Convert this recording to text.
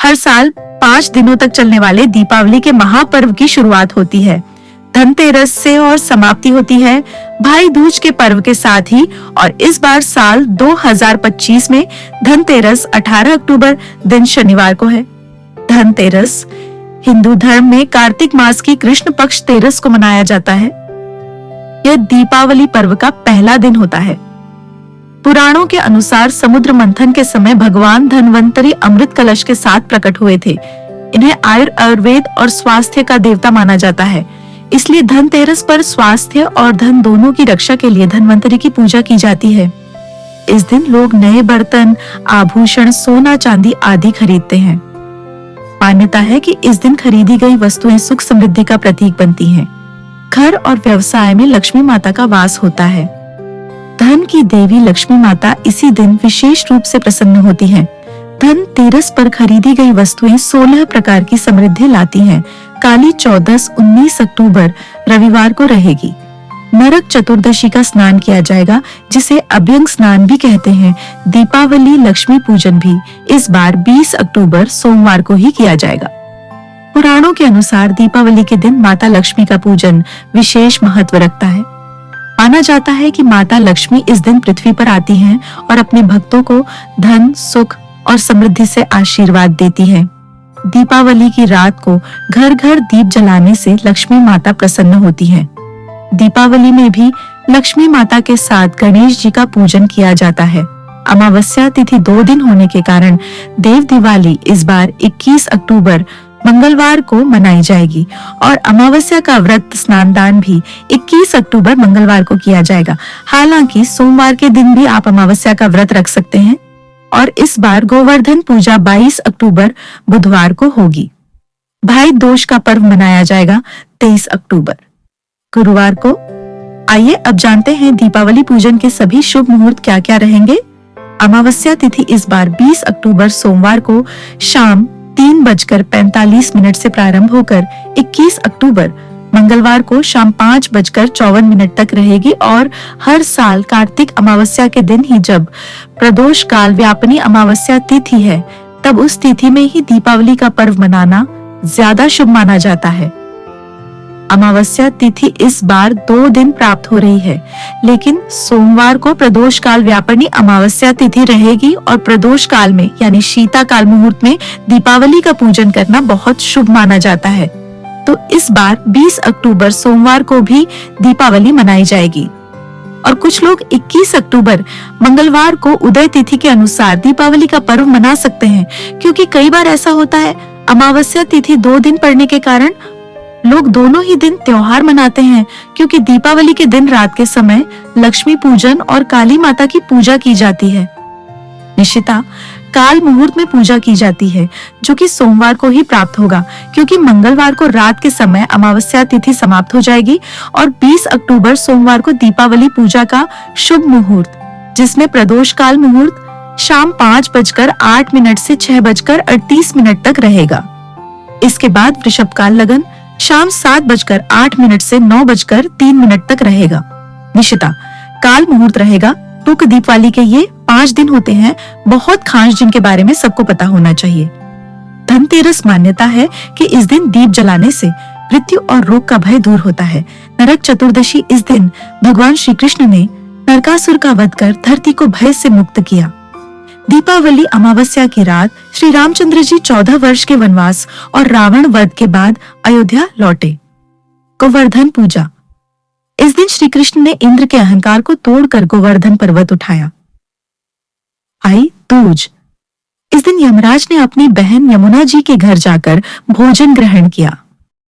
हर साल 5 दिनों तक चलने वाले दीपावली के महापर्व की शुरुआत होती है। धनतेरस से और समाप्ति होती है भाई दूज के पर्व के साथ ही। और इस बार साल 2025 में धनतेरस 18 अक्टूबर दिन शनिवार को है। धनतेरस हिंदू धर्म में कार्तिक मास की कृष्ण पक्ष तेरस को मनाया जाता है। यह दीपावली पर्व का पहला दिन होता है। पुराणों के अनुसार समुद्र मंथन के समय भगवान धन्वंतरी अमृत कलश के साथ प्रकट हुए थे। इन्हें आयुर्वेद और स्वास्थ्य का देवता माना जाता है, इसलिए धनतेरस पर स्वास्थ्य और धन दोनों की रक्षा के लिए धन्वंतरी की पूजा की जाती है। इस दिन लोग नए बर्तन, आभूषण, सोना, चांदी आदि खरीदते हैं। मान्यता है कि इस दिन खरीदी गई वस्तुएं सुख समृद्धि का प्रतीक बनती हैं। घर और व्यवसाय में लक्ष्मी माता का वास होता है। धन की देवी लक्ष्मी माता इसी दिन विशेष रूप से प्रसन्न होती हैं। धनतेरस पर खरीदी गई वस्तुएं 16 प्रकार की समृद्धि लाती हैं। काली चौदस 19 अक्टूबर रविवार को रहेगी। नरक चतुर्दशी का स्नान किया जाएगा, जिसे अभ्यंग स्नान भी कहते हैं। दीपावली लक्ष्मी पूजन भी इस बार 20 अक्टूबर सोमवार को ही किया जाएगा। पुराणों के अनुसार दीपावली के दिन माता लक्ष्मी का पूजन विशेष महत्व रखता है। माना जाता है कि माता लक्ष्मी इस दिन पृथ्वी पर आती हैं और अपने भक्तों को धन, सुख और समृद्धि से आशीर्वाद देती हैं। दीपावली की रात को घर घर दीप जलाने से लक्ष्मी माता प्रसन्न होती हैं। दीपावली में भी लक्ष्मी माता के साथ गणेश जी का पूजन किया जाता है। अमावस्या तिथि 2 दिन होने के कारण देव दिवाली इस बार 21 अक्टूबर मंगलवार को मनाई जाएगी और अमावस्या का व्रत स्नान दान भी 21 अक्टूबर मंगलवार को किया जाएगा। हालांकि सोमवार के दिन भी आप अमावस्या का व्रत रख सकते हैं। और इस बार गोवर्धन पूजा 22 अक्टूबर बुधवार को होगी। भाई दूज का पर्व मनाया जाएगा 23 अक्टूबर गुरुवार को। आइए अब जानते हैं दीपावली पूजन के सभी शुभ मुहूर्त क्या क्या रहेंगे। अमावस्या तिथि इस बार 20 अक्टूबर सोमवार को शाम 3:45 से प्रारंभ होकर 21 अक्टूबर मंगलवार को शाम 5:54 तक रहेगी। और हर साल कार्तिक अमावस्या के दिन ही जब प्रदोष काल व्यापनी अमावस्या तिथि है, तब उस तिथि में ही दीपावली का पर्व मनाना ज्यादा शुभ माना जाता है। अमावस्या तिथि इस बार 2 दिन प्राप्त हो रही है, लेकिन सोमवार को प्रदोष काल व्यापनी अमावस्या तिथि रहेगी और प्रदोष काल में यानी शीताकाल मुहूर्त में दीपावली का पूजन करना बहुत शुभ माना जाता है। तो इस बार 20 अक्टूबर सोमवार को भी दीपावली मनाई जाएगी। और कुछ लोग 21 अक्टूबर मंगलवार को उदय तिथि के अनुसार दीपावली का पर्व मना सकते हैं, क्योंकि कई बार ऐसा होता है अमावस्या तिथि 2 दिन पड़ने के कारण लोग दोनों ही दिन त्योहार मनाते हैं, क्योंकि दीपावली के दिन रात के समय लक्ष्मी पूजन और काली माता की पूजा की जाती है। निशिता काल मुहूर्त में पूजा की जाती है, जो कि सोमवार को ही प्राप्त होगा, क्योंकि मंगलवार को रात के समय अमावस्या तिथि समाप्त हो जाएगी। और 20 अक्टूबर सोमवार को दीपावली पूजा का शुभ मुहूर्त, जिसमें प्रदोष काल मुहूर्त शाम 5:08 से 6:38 तक रहेगा। इसके बाद वृषभ काल लगन शाम 7:08 से 9:03 तक रहेगा। निशिता काल मुहूर्त रहेगा। टूक दीपावली के ये 5 दिन होते हैं, बहुत खास जिनके बारे में सबको पता होना चाहिए। धनतेरस मान्यता है कि इस दिन दीप जलाने से मृत्यु और रोग का भय दूर होता है। नरक चतुर्दशी इस दिन भगवान श्री कृष्ण ने नरकासुर का वध कर धरती को भय से मुक्त किया। दीपावली अमावस्या की रात श्री रामचंद्र जी 14 वर्ष के वनवास और रावण वध के बाद अयोध्या लौटे। गोवर्धन पूजा इस दिन श्री कृष्ण ने इंद्र के अहंकार को तोड़कर गोवर्धन पर्वत उठाया। आई दूज इस दिन यमराज ने अपनी बहन यमुना जी के घर जाकर भोजन ग्रहण किया।